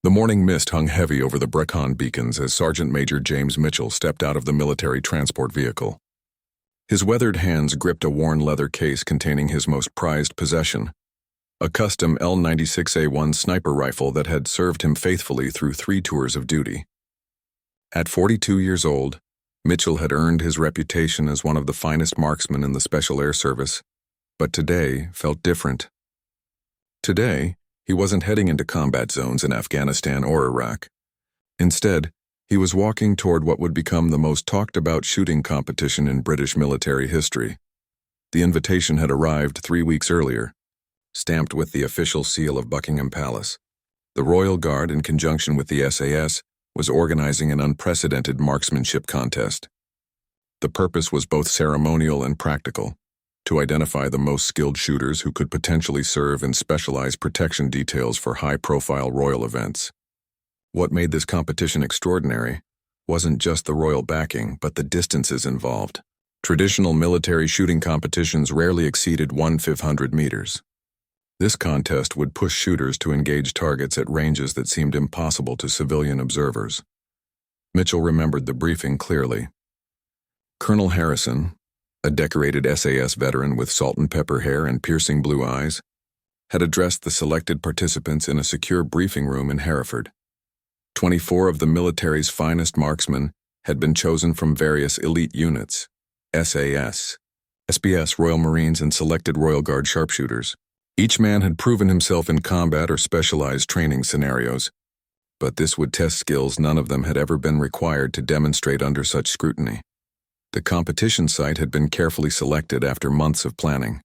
The morning mist hung heavy over the Brecon beacons as Sergeant Major James Mitchell stepped out of the military transport vehicle. His weathered hands gripped a worn leather case containing his most prized possession, a custom L96A1 sniper rifle that had served him faithfully through 3 tours of duty. At 42 years old, Mitchell had earned his reputation as one of the finest marksmen in the Special Air Service, but today felt different. Today, he wasn't heading into combat zones in Afghanistan or Iraq. Instead, he was walking toward what would become the most talked-about shooting competition in British military history. The invitation had arrived 3 weeks earlier, stamped with the official seal of Buckingham Palace. The Royal Guard, in conjunction with the SAS, was organizing an unprecedented marksmanship contest. The purpose was both ceremonial and practical, to identify the most skilled shooters who could potentially serve in specialized protection details for high-profile royal events. What made this competition extraordinary wasn't just the royal backing, but the distances involved. Traditional military shooting competitions rarely exceeded 1/500 meters. This contest would push shooters to engage targets at ranges that seemed impossible to civilian observers. Mitchell remembered the briefing clearly. Colonel Harrison, a decorated SAS veteran with salt and pepper hair and piercing blue eyes, had addressed the selected participants in a secure briefing room in Hereford. 24 of the military's finest marksmen had been chosen from various elite units, SAS, SBS, Royal Marines, and selected Royal Guard sharpshooters. Each man had proven himself in combat or specialized training scenarios, but this would test skills none of them had ever been required to demonstrate under such scrutiny. The competition site had been carefully selected after months of planning.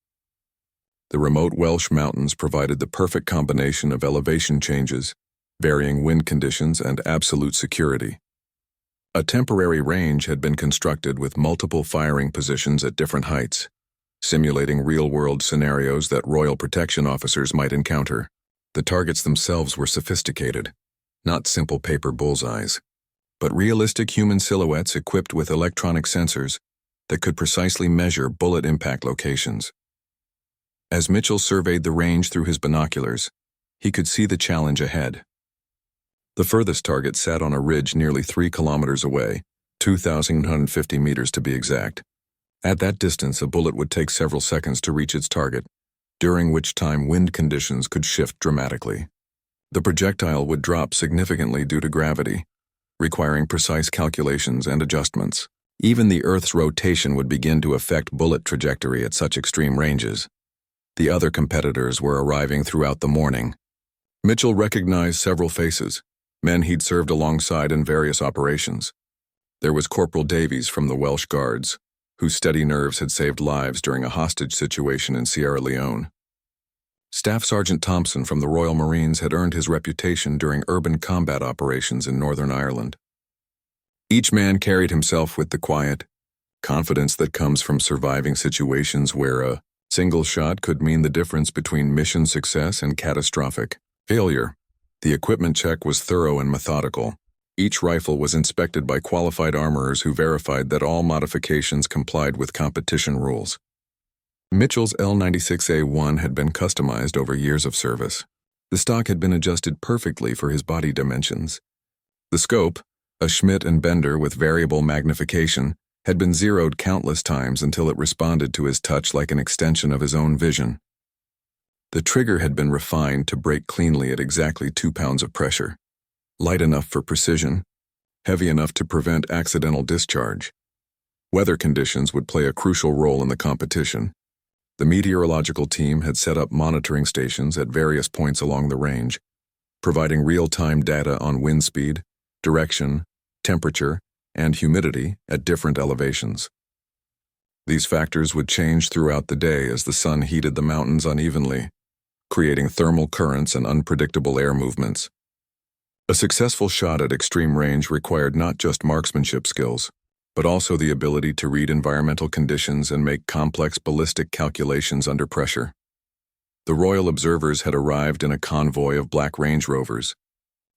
The remote Welsh mountains provided the perfect combination of elevation changes, varying wind conditions, and absolute security. A temporary range had been constructed with multiple firing positions at different heights, simulating real-world scenarios that royal protection officers might encounter. The targets themselves were sophisticated, not simple paper bullseyes, but realistic human silhouettes equipped with electronic sensors that could precisely measure bullet impact locations. As Mitchell surveyed the range through his binoculars, he could see the challenge ahead. The furthest target sat on a ridge nearly 3 kilometers away, 2,150 meters to be exact. At that distance, a bullet would take several seconds to reach its target, during which time wind conditions could shift dramatically. The projectile would drop significantly due to gravity, requiring precise calculations and adjustments. Even the Earth's rotation would begin to affect bullet trajectory at such extreme ranges. The other competitors were arriving throughout the morning. Mitchell recognized several faces, men he'd served alongside in various operations. There was Corporal Davies from the Welsh Guards, whose steady nerves had saved lives during a hostage situation in Sierra Leone. Staff Sergeant Thompson from the Royal Marines had earned his reputation during urban combat operations in Northern Ireland. Each man carried himself with the quiet confidence that comes from surviving situations where a single shot could mean the difference between mission success and catastrophic failure. The equipment check was thorough and methodical. Each rifle was inspected by qualified armorers who verified that all modifications complied with competition rules. Mitchell's L96A1 had been customized over years of service. The stock had been adjusted perfectly for his body dimensions. The scope, a Schmidt and Bender with variable magnification, had been zeroed countless times until it responded to his touch like an extension of his own vision. The trigger had been refined to break cleanly at exactly 2 pounds of pressure. Light enough for precision, heavy enough to prevent accidental discharge. Weather conditions would play a crucial role in the competition. The meteorological team had set up monitoring stations at various points along the range, providing real-time data on wind speed, direction, temperature, and humidity at different elevations. These factors would change throughout the day as the sun heated the mountains unevenly, creating thermal currents and unpredictable air movements. A successful shot at extreme range required not just marksmanship skills, but also the ability to read environmental conditions and make complex ballistic calculations under pressure. The royal observers had arrived in a convoy of black Range Rovers,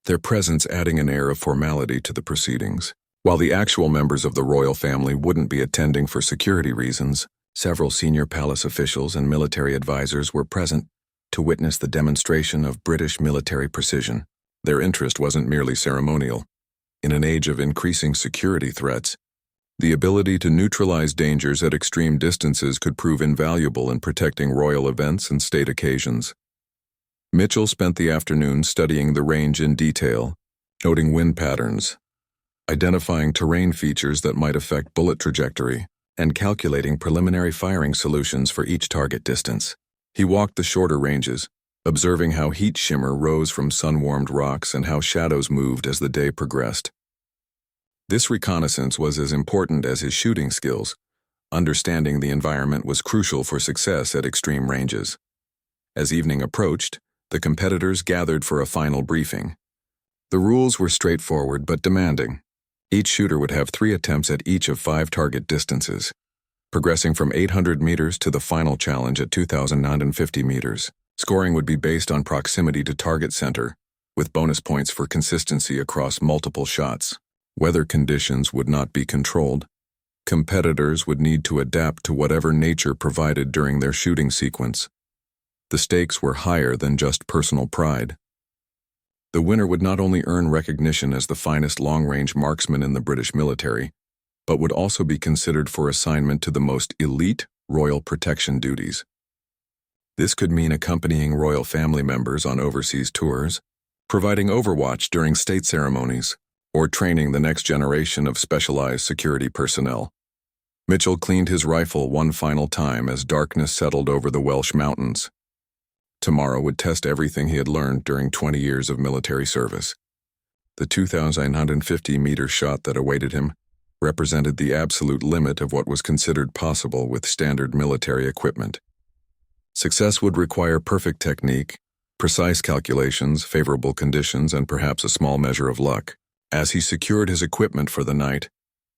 their presence adding an air of formality to the proceedings. While the actual members of the royal family wouldn't be attending for security reasons, several senior palace officials and military advisors were present to witness the demonstration of British military precision. Their interest wasn't merely ceremonial. In an age of increasing security threats, the ability to neutralize dangers at extreme distances could prove invaluable in protecting royal events and state occasions. Mitchell spent the afternoon studying the range in detail, noting wind patterns, identifying terrain features that might affect bullet trajectory, and calculating preliminary firing solutions for each target distance. He walked the shorter ranges, observing how heat shimmer rose from sun-warmed rocks and how shadows moved as the day progressed. This reconnaissance was as important as his shooting skills. Understanding the environment was crucial for success at extreme ranges. As evening approached, the competitors gathered for a final briefing. The rules were straightforward but demanding. Each shooter would have 3 attempts at each of 5 target distances, progressing from 800 meters to the final challenge at 2,950 meters. Scoring would be based on proximity to target center, with bonus points for consistency across multiple shots. Weather conditions would not be controlled. Competitors would need to adapt to whatever nature provided during their shooting sequence. The stakes were higher than just personal pride. The winner would not only earn recognition as the finest long-range marksman in the British military, but would also be considered for assignment to the most elite royal protection duties. This could mean accompanying royal family members on overseas tours, providing overwatch during state ceremonies, or training the next generation of specialized security personnel. Mitchell cleaned his rifle one final time as darkness settled over the Welsh mountains. Tomorrow would test everything he had learned during 20 years of military service. The 2,950-meter shot that awaited him represented the absolute limit of what was considered possible with standard military equipment. Success would require perfect technique, precise calculations, favorable conditions, and perhaps a small measure of luck. As he secured his equipment for the night,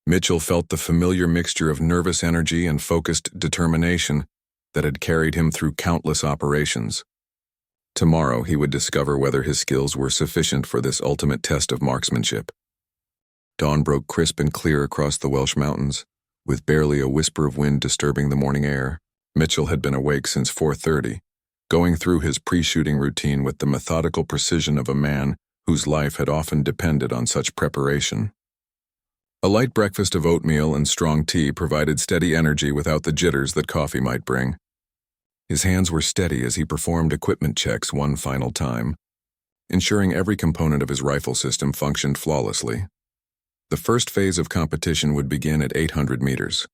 Mitchell felt the familiar mixture of nervous energy and focused determination that had carried him through countless operations. Tomorrow he would discover whether his skills were sufficient for this ultimate test of marksmanship. Dawn broke crisp and clear across the Welsh mountains, with barely a whisper of wind disturbing the morning air. Mitchell had been awake since 4:30, going through his pre-shooting routine with the methodical precision of a man whose life had often depended on such preparation. A light breakfast of oatmeal and strong tea provided steady energy without the jitters that coffee might bring. His hands were steady as he performed equipment checks one final time, ensuring every component of his rifle system functioned flawlessly. The first phase of competition would begin at 800 meters,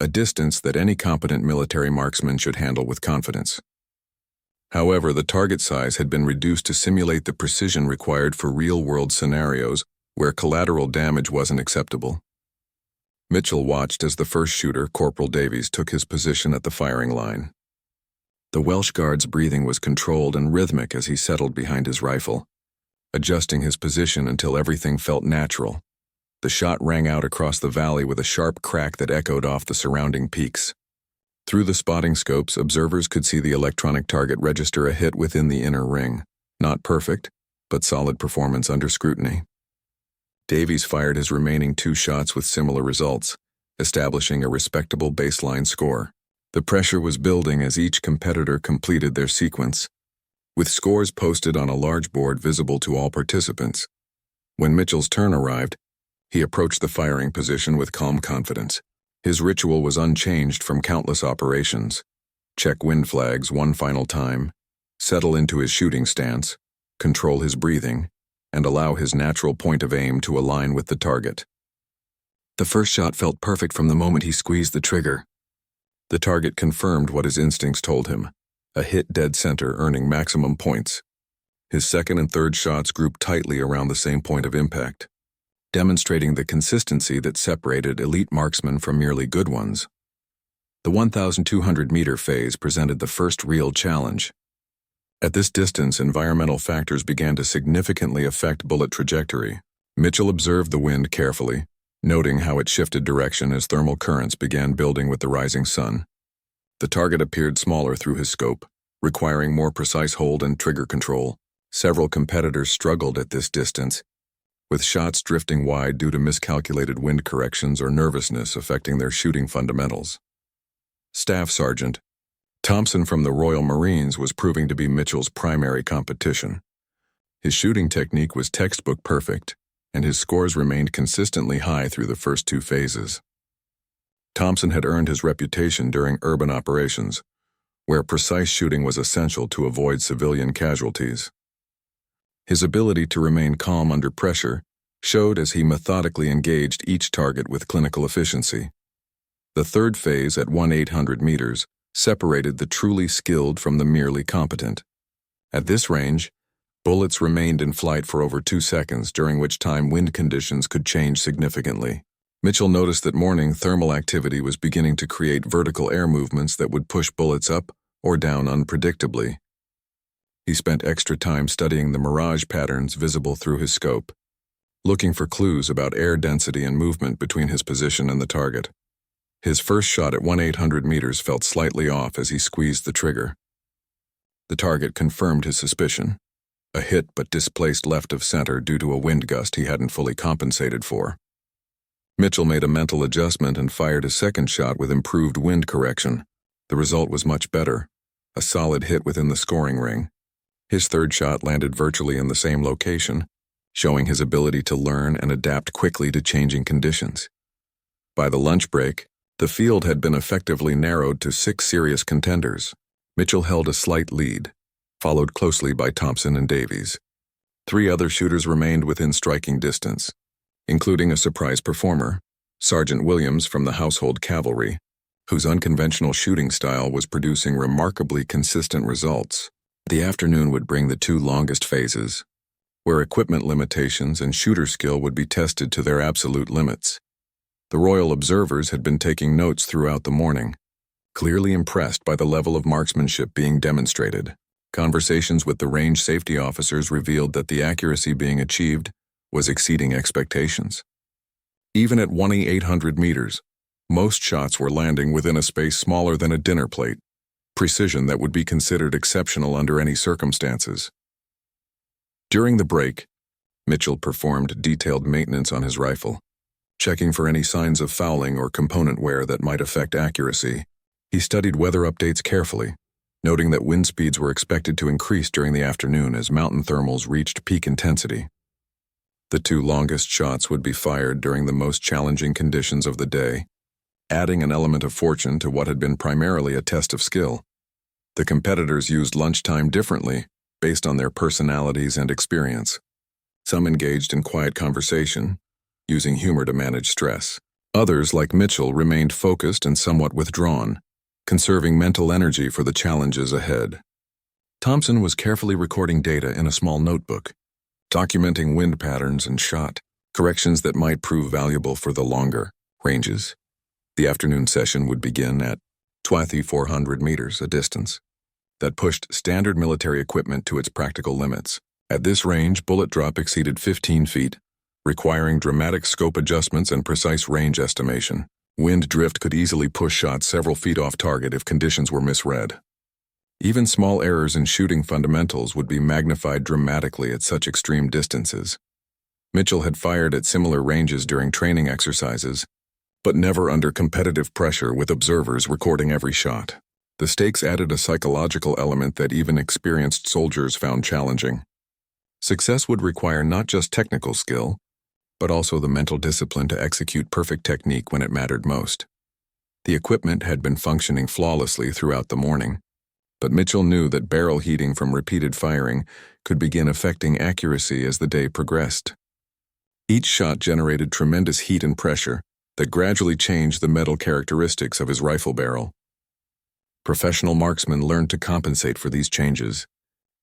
a distance that any competent military marksman should handle with confidence. However, the target size had been reduced to simulate the precision required for real-world scenarios where collateral damage wasn't acceptable. Mitchell watched as the first shooter, Corporal Davies, took his position at the firing line. The Welsh Guard's breathing was controlled and rhythmic as he settled behind his rifle, adjusting his position until everything felt natural. The shot rang out across the valley with a sharp crack that echoed off the surrounding peaks. Through the spotting scopes, observers could see the electronic target register a hit within the inner ring. Not perfect, but solid performance under scrutiny. Davies fired his remaining 2 shots with similar results, establishing a respectable baseline score. The pressure was building as each competitor completed their sequence, with scores posted on a large board visible to all participants. When Mitchell's turn arrived, he approached the firing position with calm confidence. His ritual was unchanged from countless operations. Check wind flags one final time, settle into his shooting stance, control his breathing, and allow his natural point of aim to align with the target. The first shot felt perfect from the moment he squeezed the trigger. The target confirmed what his instincts told him, a hit dead center earning maximum points. His second and third shots grouped tightly around the same point of impact, demonstrating the consistency that separated elite marksmen from merely good ones. The 1,200-meter phase presented the first real challenge. At this distance, environmental factors began to significantly affect bullet trajectory. Mitchell observed the wind carefully, noting how it shifted direction as thermal currents began building with the rising sun. The target appeared smaller through his scope, requiring more precise hold and trigger control. Several competitors struggled at this distance, with shots drifting wide due to miscalculated wind corrections or nervousness affecting their shooting fundamentals. Staff Sergeant Thompson from the Royal Marines was proving to be Mitchell's primary competition. His shooting technique was textbook perfect, and his scores remained consistently high through the first two phases. Thompson had earned his reputation during urban operations, where precise shooting was essential to avoid civilian casualties. His ability to remain calm under pressure showed as he methodically engaged each target with clinical efficiency. The third phase at 1,800 meters separated the truly skilled from the merely competent. At this range, bullets remained in flight for over 2 seconds, during which time wind conditions could change significantly. Mitchell noticed that morning thermal activity was beginning to create vertical air movements that would push bullets up or down unpredictably. He spent extra time studying the mirage patterns visible through his scope, looking for clues about air density and movement between his position and the target. His first shot at 1,800 meters felt slightly off as he squeezed the trigger. The target confirmed his suspicion. A hit but displaced left of center due to a wind gust he hadn't fully compensated for. Mitchell made a mental adjustment and fired a second shot with improved wind correction. The result was much better, a solid hit within the scoring ring. His third shot landed virtually in the same location, showing his ability to learn and adapt quickly to changing conditions. By the lunch break, the field had been effectively narrowed to 6 serious contenders. Mitchell held a slight lead, followed closely by Thompson and Davies. 3 other shooters remained within striking distance, including a surprise performer, Sergeant Williams from the Household Cavalry, whose unconventional shooting style was producing remarkably consistent results. The afternoon would bring the 2 longest phases, where equipment limitations and shooter skill would be tested to their absolute limits. The royal observers had been taking notes throughout the morning, clearly impressed by the level of marksmanship being demonstrated. Conversations with the range safety officers revealed that the accuracy being achieved was exceeding expectations. Even at 1,800 meters, most shots were landing within a space smaller than a dinner plate, precision that would be considered exceptional under any circumstances. During the break, Mitchell performed detailed maintenance on his rifle, checking for any signs of fouling or component wear that might affect accuracy. He studied weather updates carefully, noting that wind speeds were expected to increase during the afternoon as mountain thermals reached peak intensity. The 2 longest shots would be fired during the most challenging conditions of the day, adding an element of fortune to what had been primarily a test of skill. The competitors used lunchtime differently, based on their personalities and experience. Some engaged in quiet conversation, using humor to manage stress. Others, like Mitchell, remained focused and somewhat withdrawn, conserving mental energy for the challenges ahead. Thompson was carefully recording data in a small notebook, documenting wind patterns and shot corrections that might prove valuable for the longer ranges. The afternoon session would begin at 2,400 meters, a distance that pushed standard military equipment to its practical limits. At this range, bullet drop exceeded 15 feet, requiring dramatic scope adjustments and precise range estimation. Wind drift could easily push shots several feet off target if conditions were misread. Even small errors in shooting fundamentals would be magnified dramatically at such extreme distances. Mitchell had fired at similar ranges during training exercises, but never under competitive pressure with observers recording every shot. The stakes added a psychological element that even experienced soldiers found challenging. Success would require not just technical skill, but also the mental discipline to execute perfect technique when it mattered most. The equipment had been functioning flawlessly throughout the morning, but Mitchell knew that barrel heating from repeated firing could begin affecting accuracy as the day progressed. Each shot generated tremendous heat and pressure that gradually changed the metal characteristics of his rifle barrel. Professional marksmen learned to compensate for these changes,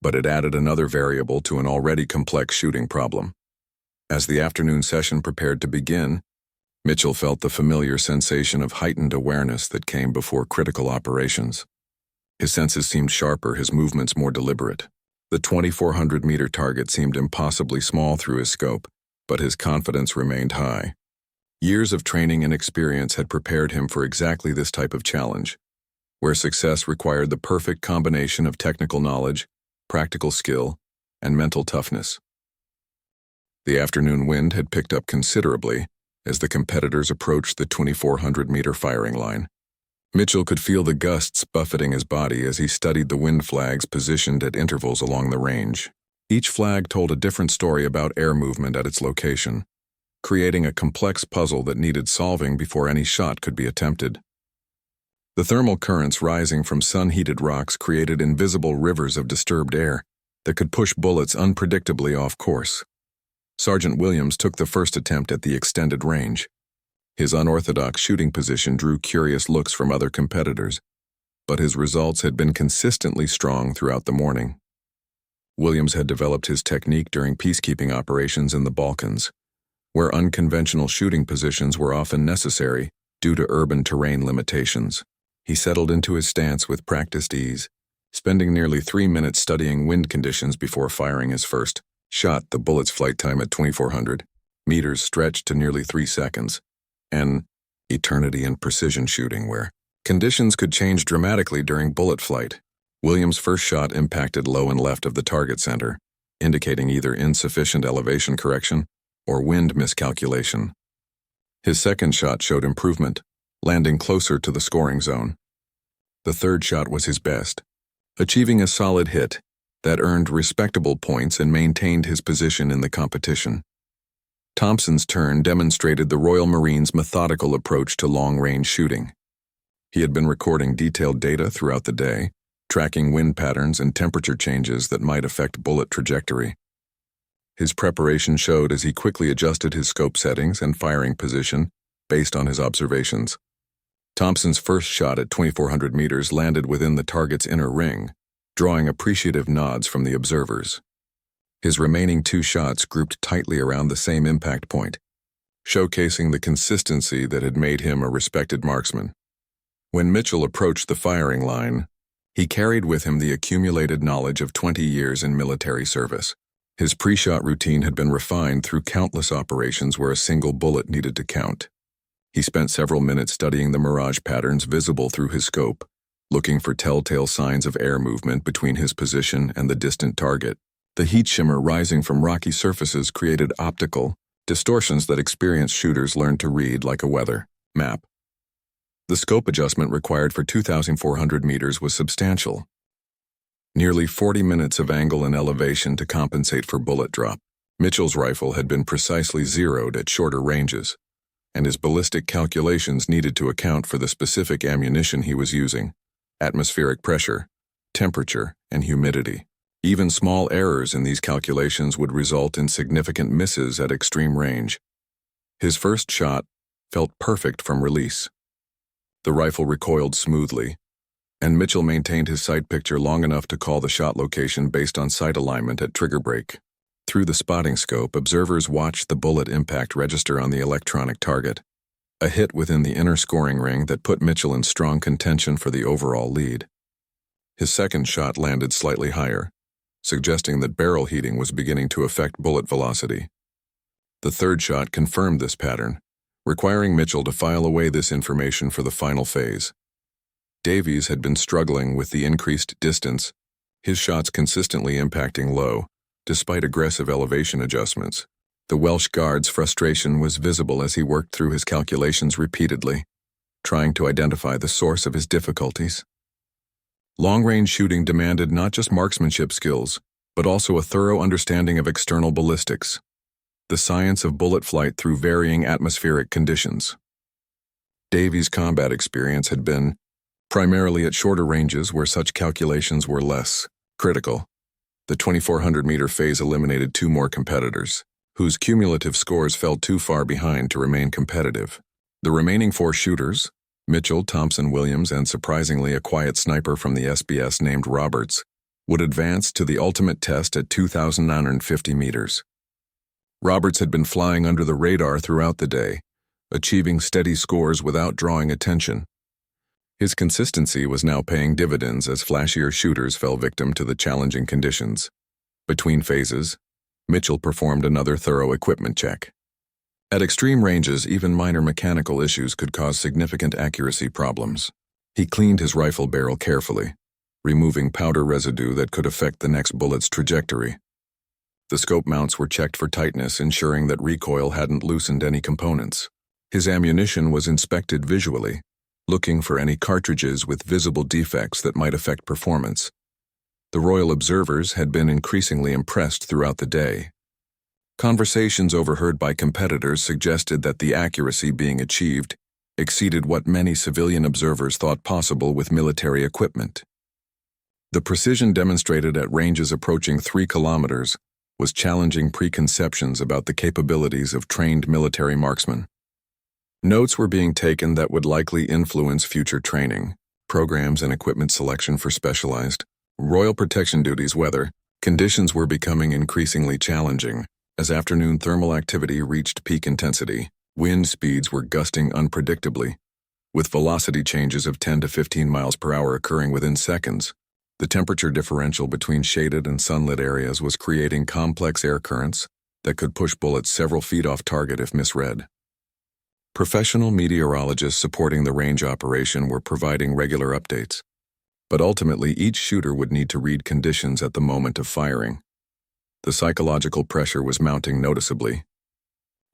but it added another variable to an already complex shooting problem. As the afternoon session prepared to begin, Mitchell felt the familiar sensation of heightened awareness that came before critical operations. His senses seemed sharper, his movements more deliberate. The 2,400-meter target seemed impossibly small through his scope, but his confidence remained high. Years of training and experience had prepared him for exactly this type of challenge, where success required the perfect combination of technical knowledge, practical skill, and mental toughness. The afternoon wind had picked up considerably as the competitors approached the 2,400-meter firing line. Mitchell could feel the gusts buffeting his body as he studied the wind flags positioned at intervals along the range. Each flag told a different story about air movement at its location, creating a complex puzzle that needed solving before any shot could be attempted. The thermal currents rising from sun-heated rocks created invisible rivers of disturbed air that could push bullets unpredictably off course. Sergeant Williams took the first attempt at the extended range. His unorthodox shooting position drew curious looks from other competitors, but his results had been consistently strong throughout the morning. Williams had developed his technique during peacekeeping operations in the Balkans, where unconventional shooting positions were often necessary due to urban terrain limitations. He settled into his stance with practiced ease, spending nearly 3 minutes studying wind conditions before firing his first shot. The bullet's flight time at 2,400 meters stretched to nearly 3 seconds, an eternity in precision shooting where conditions could change dramatically during bullet flight. Williams' first shot impacted low and left of the target center, indicating either insufficient elevation correction or wind miscalculation. His second shot showed improvement, landing closer to the scoring zone. The third shot was his best, achieving a solid hit that earned respectable points and maintained his position in the competition. Thompson's turn demonstrated the Royal Marines' methodical approach to long-range shooting. He had been recording detailed data throughout the day, tracking wind patterns and temperature changes that might affect bullet trajectory. His preparation showed as he quickly adjusted his scope settings and firing position based on his observations. Thompson's first shot at 2,400 meters landed within the target's inner ring, drawing appreciative nods from the observers. His remaining 2 shots grouped tightly around the same impact point, showcasing the consistency that had made him a respected marksman. When Mitchell approached the firing line, he carried with him the accumulated knowledge of 20 years in military service. His pre-shot routine had been refined through countless operations where a single bullet needed to count. He spent several minutes studying the mirage patterns visible through his scope, looking for telltale signs of air movement between his position and the distant target. The heat shimmer rising from rocky surfaces created optical distortions that experienced shooters learned to read like a weather map. The scope adjustment required for 2,400 meters was substantial. Nearly 40 minutes of angle and elevation to compensate for bullet drop. Mitchell's rifle had been precisely zeroed at shorter ranges, and his ballistic calculations needed to account for the specific ammunition he was using, atmospheric pressure, temperature, and humidity. Even small errors in these calculations would result in significant misses at extreme range. His first shot felt perfect from release. The rifle recoiled smoothly, and Mitchell maintained his sight picture long enough to call the shot location based on sight alignment at trigger break. Through the spotting scope, observers watched the bullet impact register on the electronic target, a hit within the inner scoring ring that put Mitchell in strong contention for the overall lead. His second shot landed slightly higher, suggesting that barrel heating was beginning to affect bullet velocity. The third shot confirmed this pattern, requiring Mitchell to file away this information for the final phase. Davies had been struggling with the increased distance, his shots consistently impacting low, despite aggressive elevation adjustments. The Welsh Guard's frustration was visible as he worked through his calculations repeatedly, trying to identify the source of his difficulties. Long-range shooting demanded not just marksmanship skills, but also a thorough understanding of external ballistics, the science of bullet flight through varying atmospheric conditions. Davies' combat experience had been primarily at shorter ranges where such calculations were less critical. The 2,400-meter phase eliminated 2 more competitors, whose cumulative scores fell too far behind to remain competitive. The remaining 4 shooters, Mitchell, Thompson, Williams, and surprisingly a quiet sniper from the SBS named Roberts, would advance to the ultimate test at 2,950 meters. Roberts had been flying under the radar throughout the day, achieving steady scores without drawing attention. His consistency was now paying dividends as flashier shooters fell victim to the challenging conditions. Between phases, Mitchell performed another thorough equipment check. At extreme ranges, even minor mechanical issues could cause significant accuracy problems. He cleaned his rifle barrel carefully, removing powder residue that could affect the next bullet's trajectory. The scope mounts were checked for tightness, ensuring that recoil hadn't loosened any components. His ammunition was inspected visually, looking for any cartridges with visible defects that might affect performance. The royal observers had been increasingly impressed throughout the day. Conversations overheard by competitors suggested that the accuracy being achieved exceeded what many civilian observers thought possible with military equipment. The precision demonstrated at ranges approaching 3 kilometers was challenging preconceptions about the capabilities of trained military marksmen. Notes were being taken that would likely influence future training, programs and equipment selection for specialized royal protection duties. Weather conditions were becoming increasingly challenging as afternoon thermal activity reached peak intensity. Wind speeds were gusting unpredictably, with velocity changes of 10 to 15 miles per hour occurring within seconds. The temperature differential between shaded and sunlit areas was creating complex air currents that could push bullets several feet off target if misread. Professional meteorologists supporting the range operation were providing regular updates, but ultimately each shooter would need to read conditions at the moment of firing. The psychological pressure was mounting noticeably.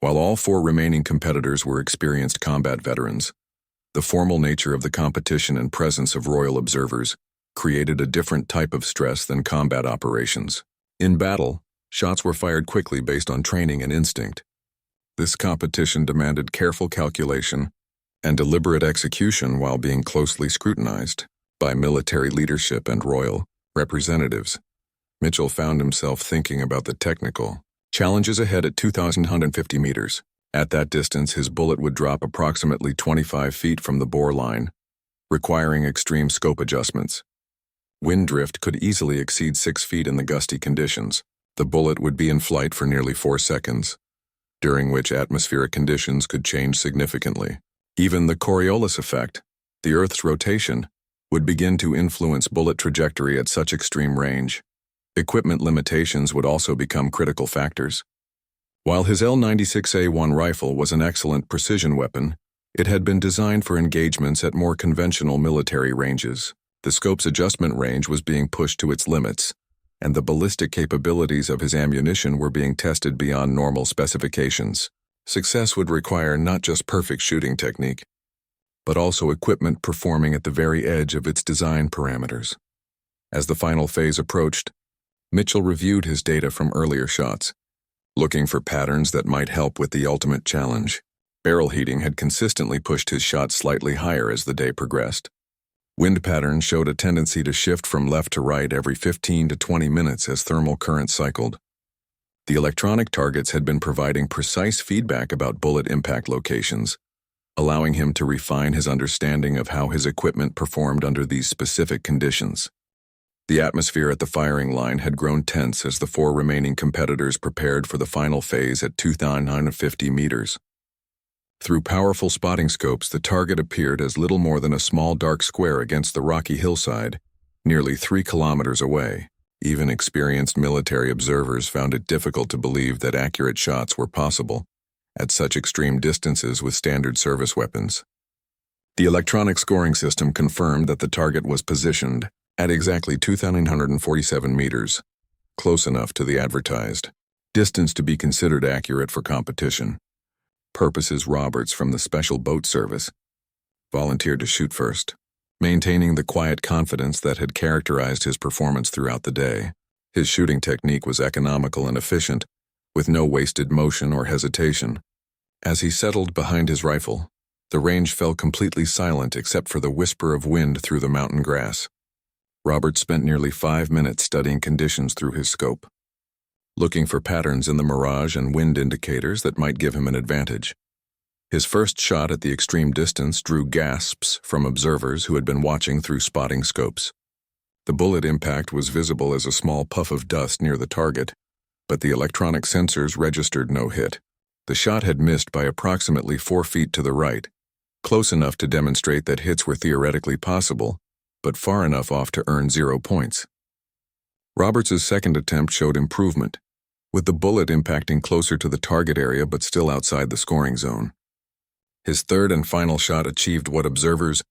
While all 4 remaining competitors were experienced combat veterans, the formal nature of the competition and presence of royal observers created a different type of stress than combat operations. In battle, shots were fired quickly based on training and instinct. This competition demanded careful calculation and deliberate execution while being closely scrutinized by military leadership and royal representatives. Mitchell found himself thinking about the technical challenges ahead at 2,150 meters. At that distance, his bullet would drop approximately 25 feet from the bore line, requiring extreme scope adjustments. Wind drift could easily exceed 6 feet in the gusty conditions. The bullet would be in flight for nearly 4 seconds, during which atmospheric conditions could change significantly. Even the Coriolis effect, the Earth's rotation, would begin to influence bullet trajectory at such extreme range. Equipment limitations would also become critical factors. While his L96A1 rifle was an excellent precision weapon, it had been designed for engagements at more conventional military ranges. The scope's adjustment range was being pushed to its limits, and the ballistic capabilities of his ammunition were being tested beyond normal specifications. Success would require not just perfect shooting technique, but also equipment performing at the very edge of its design parameters. As the final phase approached, Mitchell reviewed his data from earlier shots, looking for patterns that might help with the ultimate challenge. Barrel heating had consistently pushed his shots slightly higher as the day progressed. Wind patterns showed a tendency to shift from left to right every 15 to 20 minutes as thermal currents cycled. The electronic targets had been providing precise feedback about bullet impact locations, allowing him to refine his understanding of how his equipment performed under these specific conditions. The atmosphere at the firing line had grown tense as the 4 remaining competitors prepared for the final phase at 2,950 meters. Through powerful spotting scopes, the target appeared as little more than a small dark square against the rocky hillside, nearly 3 kilometers away. Even experienced military observers found it difficult to believe that accurate shots were possible at such extreme distances with standard service weapons. The electronic scoring system confirmed that the target was positioned at exactly 2,947 meters, close enough to the advertised distance to be considered accurate for competition. Purposes Roberts from the Special Boat Service volunteered to shoot first, maintaining the quiet confidence that had characterized his performance throughout the day. His shooting technique was economical and efficient, with no wasted motion or hesitation. As he settled behind his rifle, the range fell completely silent except for the whisper of wind through the mountain grass. Roberts spent nearly 5 minutes studying conditions through his scope, looking for patterns in the mirage and wind indicators that might give him an advantage. His first shot at the extreme distance drew gasps from observers who had been watching through spotting scopes. The bullet impact was visible as a small puff of dust near the target, but the electronic sensors registered no hit. The shot had missed by approximately 4 feet to the right, close enough to demonstrate that hits were theoretically possible, but far enough off to earn 0 points. Roberts's second attempt showed improvement, with the bullet impacting closer to the target area but still outside the scoring zone. His third and final shot achieved what observers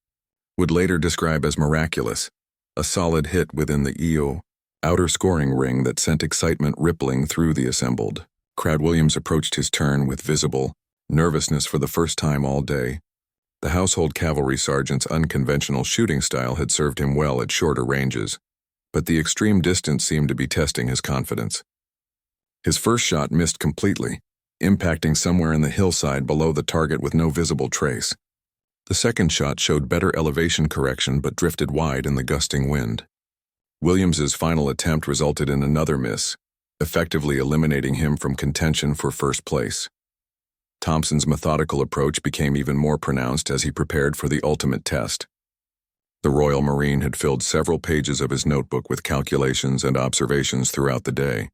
would later describe as miraculous, a solid hit within the EO outer scoring ring that sent excitement rippling through the assembled crowd. Williams approached his turn with visible nervousness for the first time all day. The household cavalry sergeant's unconventional shooting style had served him well at shorter ranges, but the extreme distance seemed to be testing his confidence. His first shot missed completely, impacting somewhere in the hillside below the target with no visible trace. The second shot showed better elevation correction but drifted wide in the gusting wind. Williams's final attempt resulted in another miss, effectively eliminating him from contention for first place. Thompson's methodical approach became even more pronounced as he prepared for the ultimate test. The Royal Marine had filled several pages of his notebook with calculations and observations throughout the day.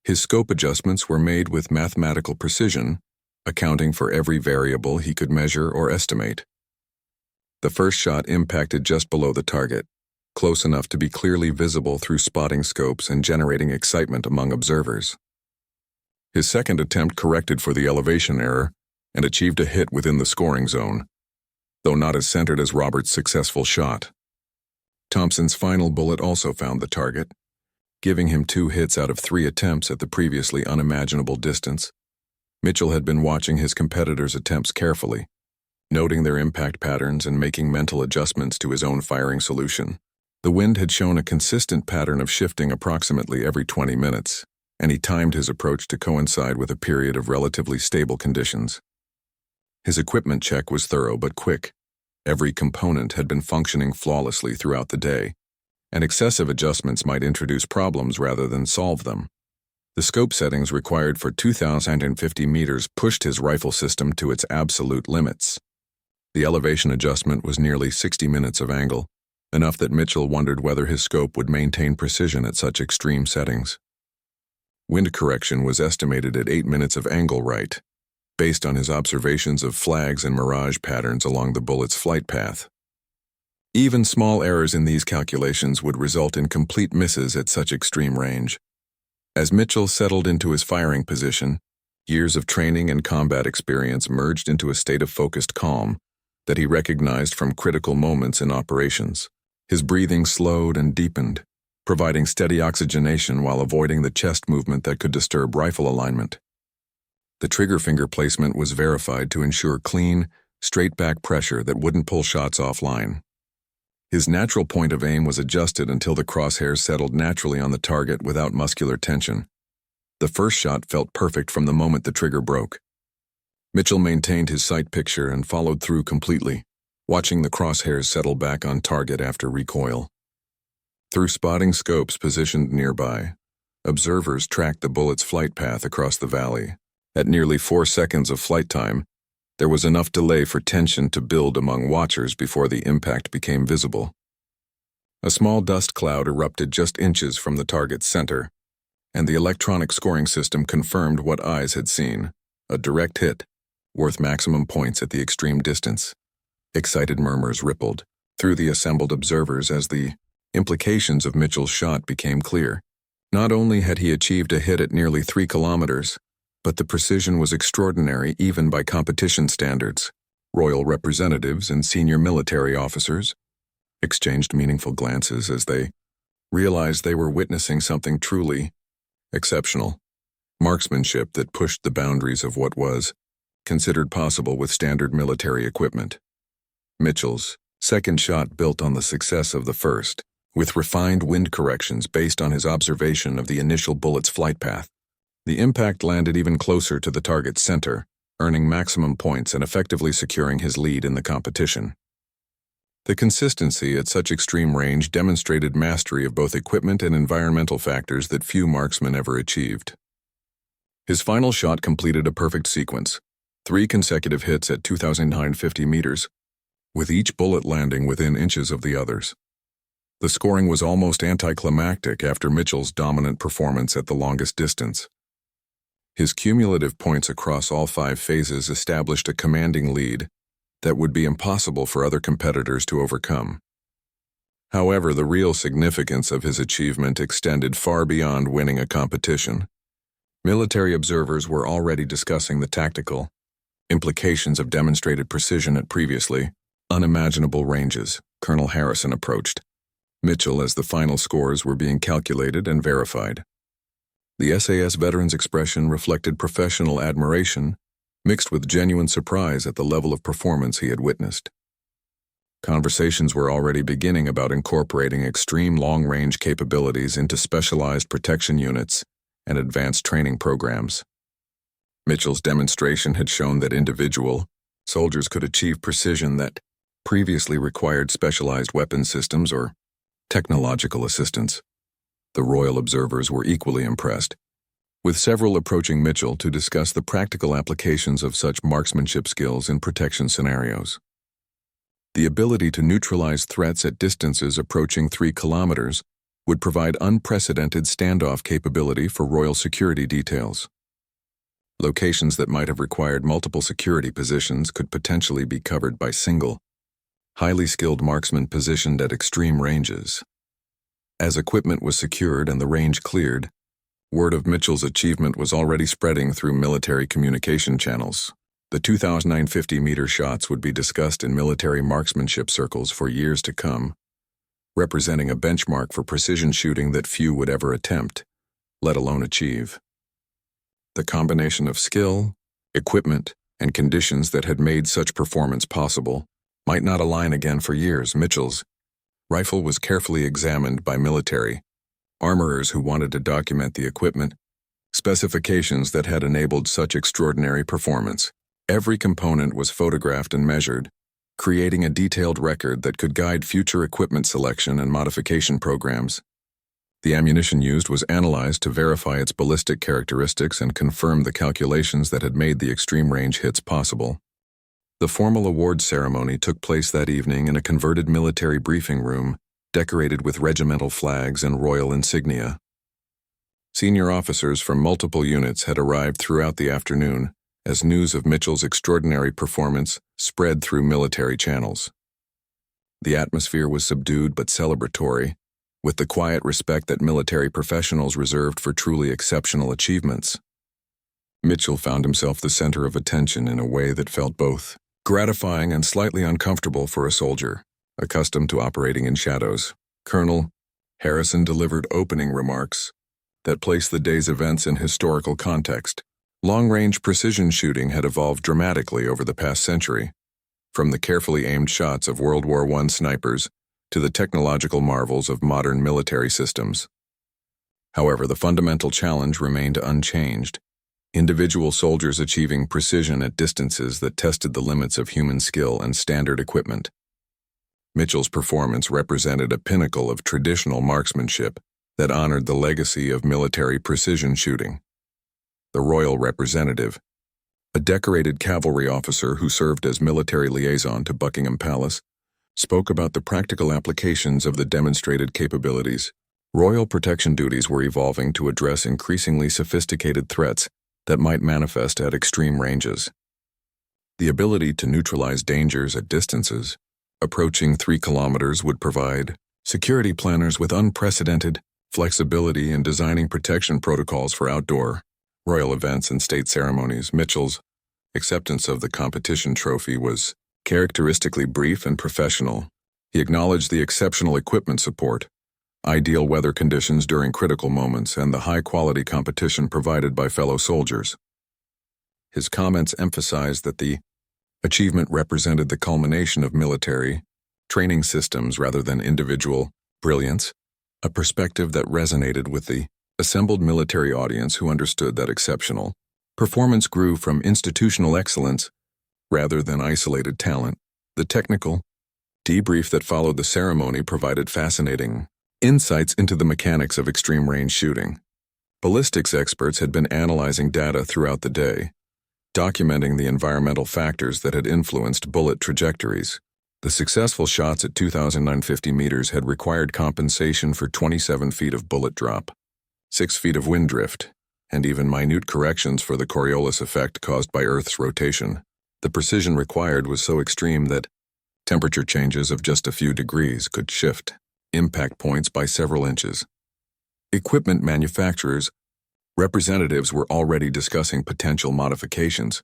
His scope adjustments were made with mathematical precision, accounting for every variable he could measure or estimate. The first shot impacted just below the target, close enough to be clearly visible through spotting scopes and generating excitement among observers. His second attempt corrected for the elevation error and achieved a hit within the scoring zone, though not as centered as Robert's successful shot. Thompson's final bullet also found the target, giving him 2 hits out of 3 attempts at the previously unimaginable distance. Mitchell had been watching his competitors' attempts carefully, noting their impact patterns and making mental adjustments to his own firing solution. The wind had shown a consistent pattern of shifting approximately every 20 minutes, and he timed his approach to coincide with a period of relatively stable conditions. His equipment check was thorough but quick. Every component had been functioning flawlessly throughout the day, and excessive adjustments might introduce problems rather than solve them. The scope settings required for 2,050 meters pushed his rifle system to its absolute limits. The elevation adjustment was nearly 60 minutes of angle, enough that Mitchell wondered whether his scope would maintain precision at such extreme settings. Wind correction was estimated at 8 minutes of angle right, based on his observations of flags and mirage patterns along the bullet's flight path. Even small errors in these calculations would result in complete misses at such extreme range. As Mitchell settled into his firing position, years of training and combat experience merged into a state of focused calm that he recognized from critical moments in operations. His breathing slowed and deepened, providing steady oxygenation while avoiding the chest movement that could disturb rifle alignment. The trigger finger placement was verified to ensure clean, straight-back pressure that wouldn't pull shots offline. His natural point of aim was adjusted until the crosshairs settled naturally on the target without muscular tension. The first shot felt perfect from the moment the trigger broke. Mitchell maintained his sight picture and followed through completely, watching the crosshairs settle back on target after recoil. Through spotting scopes positioned nearby, observers tracked the bullet's flight path across the valley. At nearly 4 seconds of flight time, there was enough delay for tension to build among watchers before the impact became visible. A small dust cloud erupted just inches from the target's center, and the electronic scoring system confirmed what eyes had seen: a direct hit, worth maximum points at the extreme distance. Excited murmurs rippled through the assembled observers as the implications of Mitchell's shot became clear. Not only had he achieved a hit at nearly 3 kilometers, but the precision was extraordinary even by competition standards. Royal representatives and senior military officers exchanged meaningful glances as they realized they were witnessing something truly exceptional. Marksmanship that pushed the boundaries of what was considered possible with standard military equipment. Mitchell's second shot built on the success of the first, with refined wind corrections based on his observation of the initial bullet's flight path. The impact landed even closer to the target's center, earning maximum points and effectively securing his lead in the competition. The consistency at such extreme range demonstrated mastery of both equipment and environmental factors that few marksmen ever achieved. His final shot completed a perfect sequence, 3 consecutive hits at 2,950 meters, with each bullet landing within inches of the others. The scoring was almost anticlimactic after Mitchell's dominant performance at the longest distance. His cumulative points across all 5 phases established a commanding lead that would be impossible for other competitors to overcome. However, the real significance of his achievement extended far beyond winning a competition. Military observers were already discussing the tactical implications of demonstrated precision at previously unimaginable ranges. Colonel Harrison approached Mitchell as the final scores were being calculated and verified. The SAS veteran's expression reflected professional admiration, mixed with genuine surprise at the level of performance he had witnessed. Conversations were already beginning about incorporating extreme long-range capabilities into specialized protection units and advanced training programs. Mitchell's demonstration had shown that individual soldiers could achieve precision that previously required specialized weapon systems or technological assistance. The royal observers were equally impressed, with several approaching Mitchell to discuss the practical applications of such marksmanship skills in protection scenarios. The ability to neutralize threats at distances approaching 3 kilometers would provide unprecedented standoff capability for royal security details. Locations that might have required multiple security positions could potentially be covered by single, highly skilled marksmen positioned at extreme ranges. As equipment was secured and the range cleared, word of Mitchell's achievement was already spreading through military communication channels. The 2,950-meter shots would be discussed in military marksmanship circles for years to come, representing a benchmark for precision shooting that few would ever attempt, let alone achieve. The combination of skill, equipment, and conditions that had made such performance possible might not align again for years. Mitchell's rifle was carefully examined by military armorers who wanted to document the equipment specifications that had enabled such extraordinary performance. Every component was photographed and measured, creating a detailed record that could guide future equipment selection and modification programs. The ammunition used was analyzed to verify its ballistic characteristics and confirm the calculations that had made the extreme range hits possible. The formal award ceremony took place that evening in a converted military briefing room, decorated with regimental flags and royal insignia. Senior officers from multiple units had arrived throughout the afternoon as news of Mitchell's extraordinary performance spread through military channels. The atmosphere was subdued but celebratory, with the quiet respect that military professionals reserved for truly exceptional achievements. Mitchell found himself the center of attention in a way that felt both gratifying and slightly uncomfortable for a soldier, accustomed to operating in shadows. Colonel Harrison delivered opening remarks that placed the day's events in historical context. Long-range precision shooting had evolved dramatically over the past century, from the carefully aimed shots of World War I snipers to the technological marvels of modern military systems. However, the fundamental challenge remained unchanged: individual soldiers achieving precision at distances that tested the limits of human skill and standard equipment. Mitchell's performance represented a pinnacle of traditional marksmanship that honored the legacy of military precision shooting. The royal representative, a decorated cavalry officer who served as military liaison to Buckingham Palace, spoke about the practical applications of the demonstrated capabilities. Royal protection duties were evolving to address increasingly sophisticated threats that might manifest at extreme ranges. The ability to neutralize dangers at distances approaching 3 kilometers would provide security planners with unprecedented flexibility in designing protection protocols for outdoor royal events and state ceremonies. Mitchell's acceptance of the competition trophy was characteristically brief and professional. He acknowledged the exceptional equipment support, ideal weather conditions during critical moments, and the high-quality competition provided by fellow soldiers. His comments emphasized that the achievement represented the culmination of military training systems rather than individual brilliance, a perspective that resonated with the assembled military audience who understood that exceptional performance grew from institutional excellence rather than isolated talent. The technical debrief that followed the ceremony provided fascinating insights into the mechanics of extreme-range shooting. Ballistics experts had been analyzing data throughout the day, documenting the environmental factors that had influenced bullet trajectories. The successful shots at 2,950 meters had required compensation for 27 feet of bullet drop, 6 feet of wind drift, and even minute corrections for the Coriolis effect caused by Earth's rotation. The precision required was so extreme that temperature changes of just a few degrees could shift impact points by several inches. Equipment manufacturers' representatives were already discussing potential modifications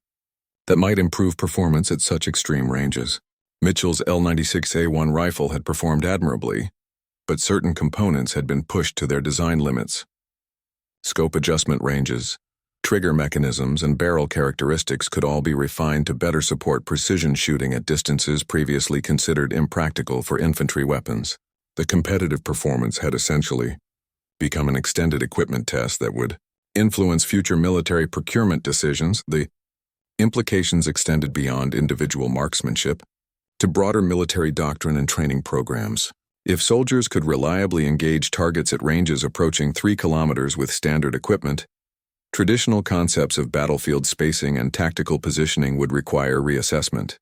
that might improve performance at such extreme ranges. Mitchell's L96A1 rifle had performed admirably, but certain components had been pushed to their design limits. Scope adjustment ranges, trigger mechanisms and barrel characteristics could all be refined to better support precision shooting at distances previously considered impractical for infantry weapons. The competitive performance had essentially become an extended equipment test that would influence future military procurement decisions. The implications extended beyond individual marksmanship to broader military doctrine and training programs. If soldiers could reliably engage targets at ranges approaching 3 kilometers with standard equipment, traditional concepts of battlefield spacing and tactical positioning would require reassessment.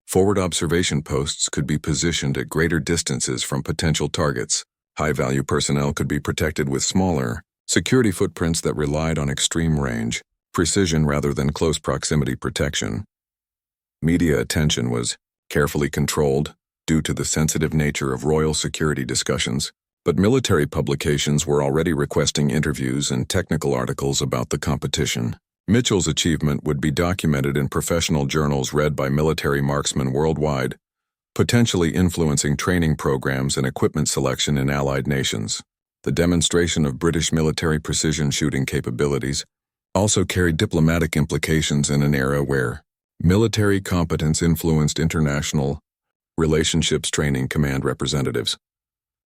Forward observation posts could be positioned at greater distances from potential targets. High-value personnel could be protected with smaller, security footprints that relied on extreme range, precision rather than close proximity protection. Media attention was carefully controlled due to the sensitive nature of royal security discussions, but military publications were already requesting interviews and technical articles about the competition. Mitchell's achievement would be documented in professional journals read by military marksmen worldwide, potentially influencing training programs and equipment selection in allied nations. The demonstration of British military precision shooting capabilities also carried diplomatic implications in an era where military competence influenced international relationships. Training command representatives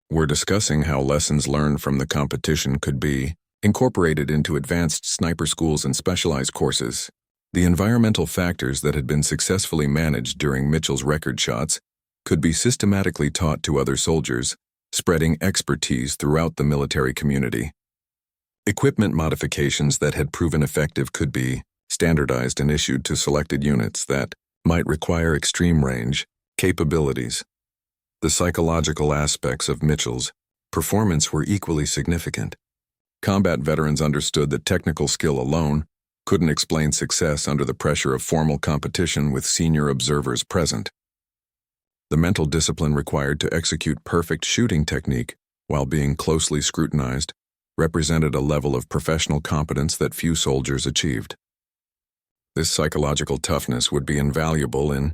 were discussing how lessons learned from the competition could be incorporated into advanced sniper schools and specialized courses. The environmental factors that had been successfully managed during Mitchell's record shots could be systematically taught to other soldiers, spreading expertise throughout the military community. Equipment modifications that had proven effective could be standardized and issued to selected units that might require extreme range capabilities. The psychological aspects of Mitchell's performance were equally significant. Combat veterans understood that technical skill alone couldn't explain success under the pressure of formal competition with senior observers present. The mental discipline required to execute perfect shooting technique while being closely scrutinized represented a level of professional competence that few soldiers achieved. This psychological toughness would be invaluable in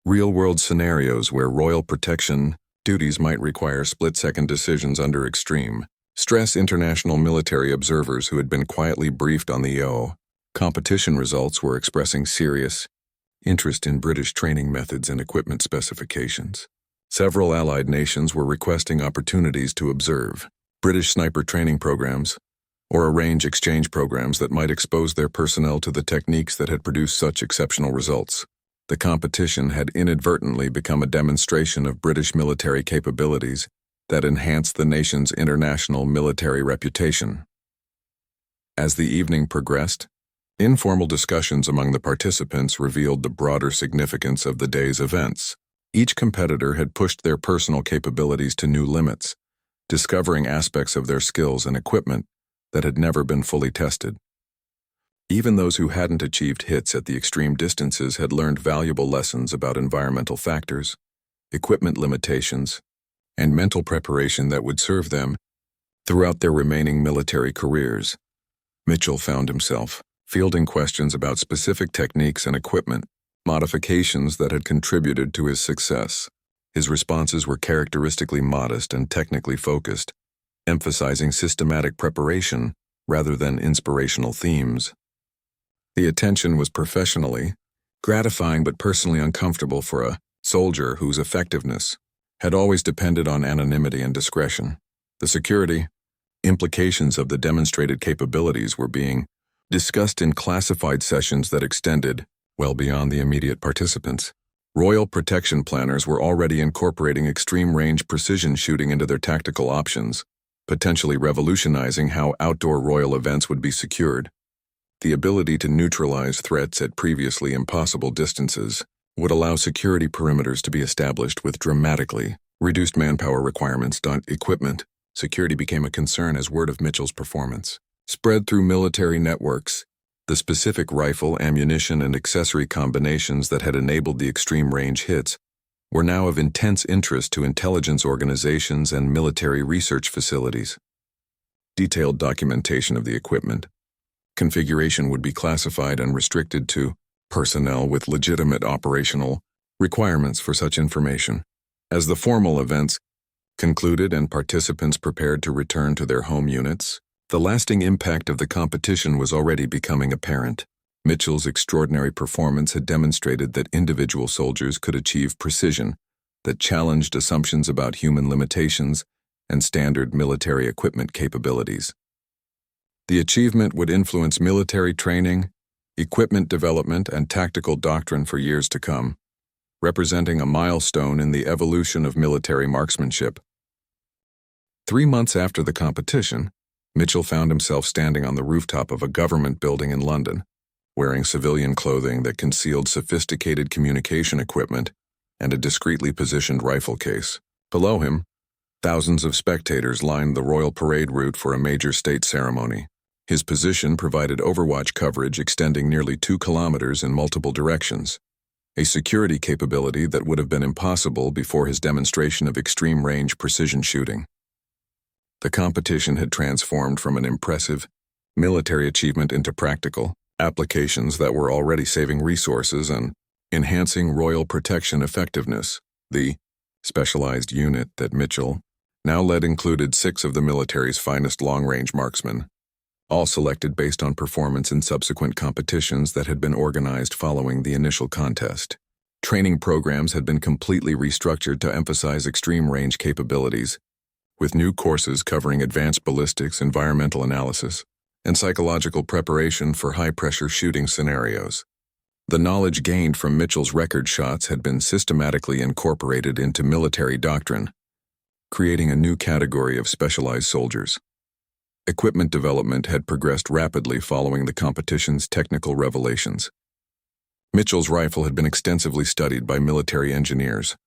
real-world scenarios where royal protection duties might require split-second decisions under extreme stress. International military observers who had been quietly briefed on the competition results were expressing serious interest in British training methods and equipment specifications. Several allied nations were requesting opportunities to observe British sniper training programs or arrange exchange programs that might expose their personnel to the techniques that had produced such exceptional results. The competition had inadvertently become a demonstration of British military capabilities that enhanced the nation's international military reputation. As the evening progressed, informal discussions among the participants revealed the broader significance of the day's events. Each competitor had pushed their personal capabilities to new limits, discovering aspects of their skills and equipment that had never been fully tested. Even those who hadn't achieved hits at the extreme distances had learned valuable lessons about environmental factors, equipment limitations, and mental preparation that would serve them throughout their remaining military careers. Mitchell found himself fielding questions about specific techniques and equipment modifications that had contributed to his success. His responses were characteristically modest and technically focused, emphasizing systematic preparation rather than inspirational themes. The attention was professionally gratifying but personally uncomfortable for a soldier whose effectiveness had always depended on anonymity and discretion. The security implications of the demonstrated capabilities were being discussed in classified sessions that extended well beyond the immediate participants. Royal protection planners were already incorporating extreme-range precision shooting into their tactical options, potentially revolutionizing how outdoor royal events would be secured. The ability to neutralize threats at previously impossible distances would allow security perimeters to be established with dramatically reduced manpower requirements. Equipment security became a concern as word of Mitchell's performance spread through military networks. The specific rifle, ammunition, and accessory combinations that had enabled the extreme range hits were now of intense interest to intelligence organizations and military research facilities. Detailed documentation of the equipment configuration would be classified and restricted to personnel with legitimate operational requirements for such information. As the formal events concluded and participants prepared to return to their home units, The lasting impact of the competition was already becoming apparent. Mitchell's extraordinary performance had demonstrated that individual soldiers could achieve precision that challenged assumptions about human limitations and standard military equipment capabilities. The achievement would influence military training, equipment development, and tactical doctrine for years to come, representing a milestone in the evolution of military marksmanship. 3 months after the competition, Mitchell found himself standing on the rooftop of a government building in London, wearing civilian clothing that concealed sophisticated communication equipment and a discreetly positioned rifle case. Below him, thousands of spectators lined the royal parade route for a major state ceremony. His position provided overwatch coverage extending nearly 2 kilometers in multiple directions, a security capability that would have been impossible before his demonstration of extreme-range precision shooting. The competition had transformed from an impressive military achievement into practical applications that were already saving resources and enhancing royal protection effectiveness. The specialized unit that Mitchell now led included 6 of the military's finest long-range marksmen, all selected based on performance in subsequent competitions that had been organized following the initial contest. Training programs had been completely restructured to emphasize extreme-range capabilities, with new courses covering advanced ballistics, environmental analysis, and psychological preparation for high-pressure shooting scenarios. The knowledge gained from Mitchell's record shots had been systematically incorporated into military doctrine, creating a new category of specialized soldiers. Equipment development had progressed rapidly following the competition's technical revelations. Mitchell's rifle had been extensively studied by military engineers,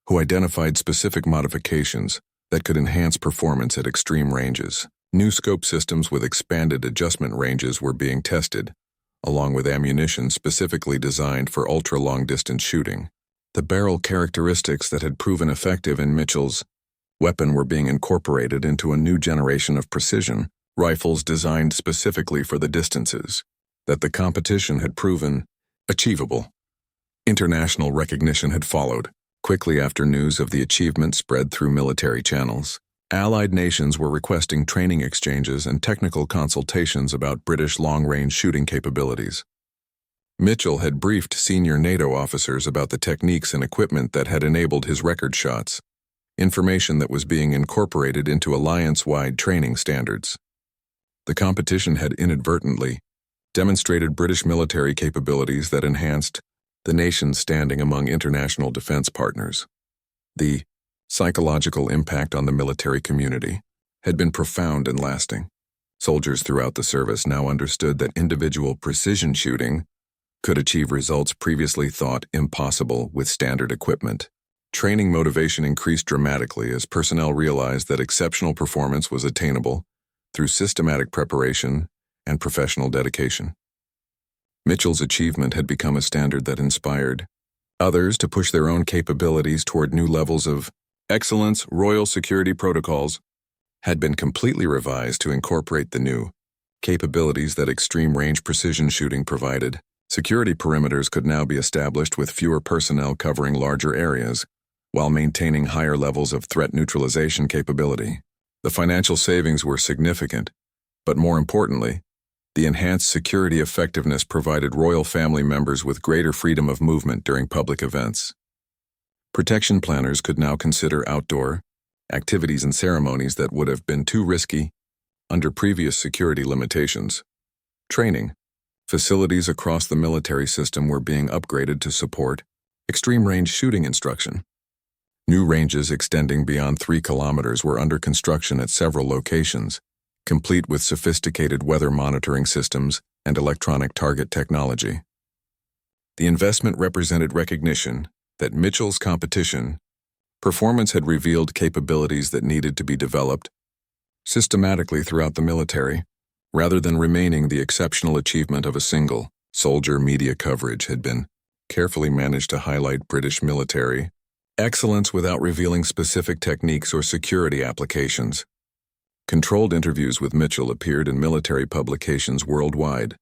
who identified specific modifications that could enhance performance at extreme ranges. New scope systems with expanded adjustment ranges were being tested, along with ammunition specifically designed for ultra-long-distance shooting. The barrel characteristics that had proven effective in Mitchell's weapon were being incorporated into a new generation of precision rifles designed specifically for the distances that the competition had proven achievable. International recognition had followed. Quickly after news of the achievement spread through military channels, Allied nations were requesting training exchanges and technical consultations about British long-range shooting capabilities. Mitchell had briefed senior NATO officers about the techniques and equipment that had enabled his record shots, information that was being incorporated into alliance-wide training standards. The competition had inadvertently demonstrated British military capabilities that enhanced the nation's standing among international defense partners. The psychological impact on the military community had been profound and lasting. Soldiers throughout the service now understood that individual precision shooting could achieve results previously thought impossible with standard equipment. Training motivation increased dramatically as personnel realized that exceptional performance was attainable through systematic preparation and professional dedication. Mitchell's achievement had become a standard that inspired others to push their own capabilities toward new levels of excellence. Royal security protocols had been completely revised to incorporate the new capabilities that extreme-range precision shooting provided. Security perimeters could now be established with fewer personnel covering larger areas, while maintaining higher levels of threat neutralization capability. The financial savings were significant, but more importantly, the enhanced security effectiveness provided royal family members with greater freedom of movement during public events. Protection planners could now consider outdoor activities and ceremonies that would have been too risky under previous security limitations. Training facilities across the military system were being upgraded to support extreme-range shooting instruction. New ranges extending beyond 3 kilometers were under construction at several locations, complete with sophisticated weather monitoring systems and electronic target technology. The investment represented recognition that Mitchell's competition performance had revealed capabilities that needed to be developed systematically throughout the military, rather than remaining the exceptional achievement of a single soldier. Media coverage had been carefully managed to highlight British military excellence without revealing specific techniques or security applications. Controlled interviews with Mitchell appeared in military publications worldwide,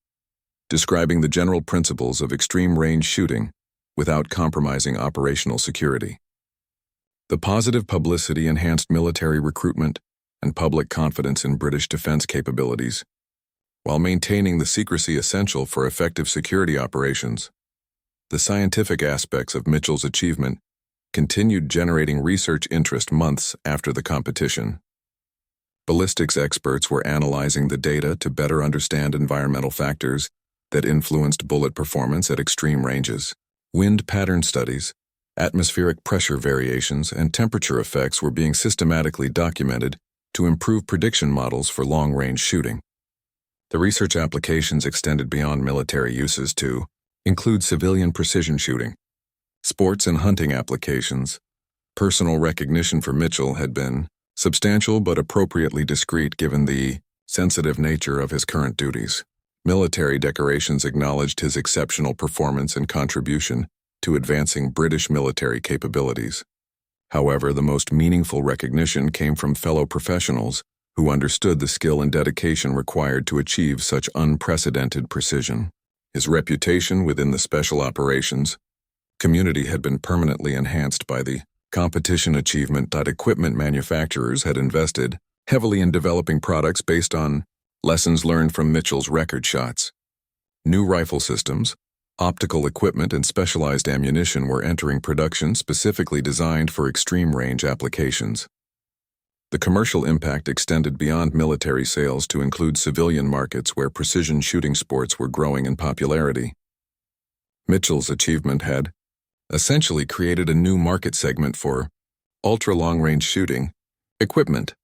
describing the general principles of extreme-range shooting without compromising operational security. The positive publicity enhanced military recruitment and public confidence in British defense capabilities, while maintaining the secrecy essential for effective security operations. The scientific aspects of Mitchell's achievement continued generating research interest months after the competition. Ballistics experts were analyzing the data to better understand environmental factors that influenced bullet performance at extreme ranges. Wind pattern studies, atmospheric pressure variations, and temperature effects were being systematically documented to improve prediction models for long-range shooting. The research applications extended beyond military uses to include civilian precision shooting, sports and hunting applications. Personal recognition for Mitchell had been substantial but appropriately discreet given the sensitive nature of his current duties. Military decorations acknowledged his exceptional performance and contribution to advancing British military capabilities. However, the most meaningful recognition came from fellow professionals who understood the skill and dedication required to achieve such unprecedented precision. His reputation within the special operations community had been permanently enhanced by the competition achievement that equipment manufacturers had invested heavily in developing products based on lessons learned from Mitchell's record shots. New rifle systems, optical equipment, and specialized ammunition were entering production specifically designed for extreme range applications. The commercial impact extended beyond military sales to include civilian markets where precision shooting sports were growing in popularity. Mitchell's achievement had essentially created a new market segment for ultra-long-range shooting equipment.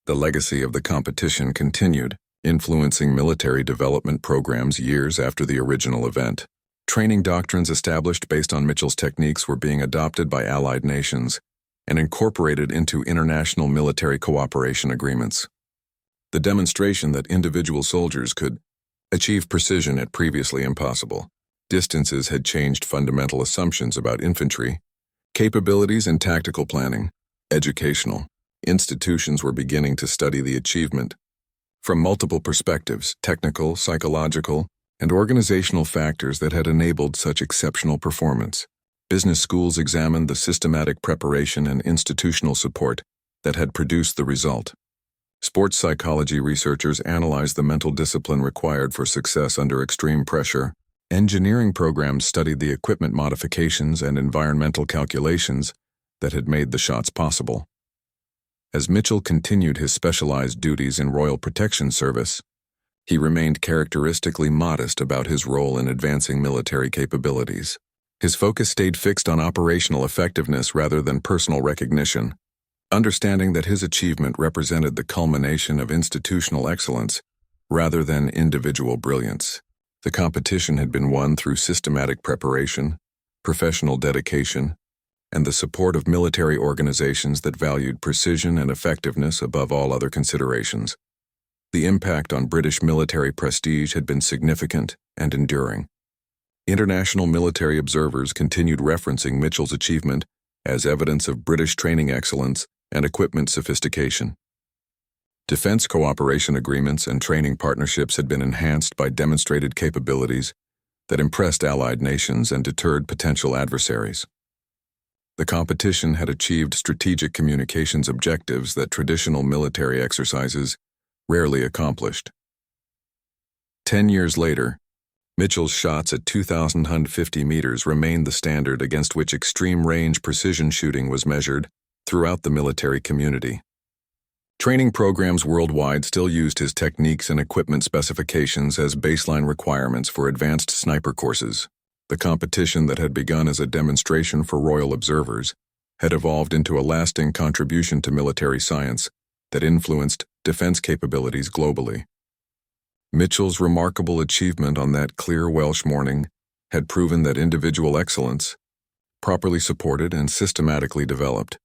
The legacy of the competition continued, influencing military development programs years after the original event. Training doctrines established based on Mitchell's techniques were being adopted by allied nations and incorporated into international military cooperation agreements. The demonstration that individual soldiers could achieve precision at previously impossible distances had changed fundamental assumptions about infantry capabilities and tactical planning. Educational institutions were beginning to study the achievement from multiple perspectives: technical, psychological, and organizational factors that had enabled such exceptional performance. Business schools examined the systematic preparation and institutional support that had produced the result. Sports psychology researchers analyzed the mental discipline required for success under extreme pressure. Engineering programs studied the equipment modifications and environmental calculations that had made the shots possible. As Mitchell continued his specialized duties in Royal Protection Service, he remained characteristically modest about his role in advancing military capabilities. His focus stayed fixed on operational effectiveness rather than personal recognition, understanding that his achievement represented the culmination of institutional excellence rather than individual brilliance. The competition had been won through systematic preparation, professional dedication, and the support of military organizations that valued precision and effectiveness above all other considerations. The impact on British military prestige had been significant and enduring. International military observers continued referencing Mitchell's achievement as evidence of British training excellence and equipment sophistication. Defense cooperation agreements and training partnerships had been enhanced by demonstrated capabilities that impressed allied nations and deterred potential adversaries. The competition had achieved strategic communications objectives that traditional military exercises rarely accomplished. 10 years later, Mitchell's shots at 2,150 meters remained the standard against which extreme-range precision shooting was measured throughout the military community. Training programs worldwide still used his techniques and equipment specifications as baseline requirements for advanced sniper courses. The competition that had begun as a demonstration for royal observers had evolved into a lasting contribution to military science that influenced defense capabilities globally. Mitchell's remarkable achievement on that clear Welsh morning had proven that individual excellence, properly supported and systematically developed,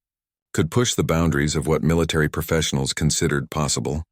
could push the boundaries of what military professionals considered possible.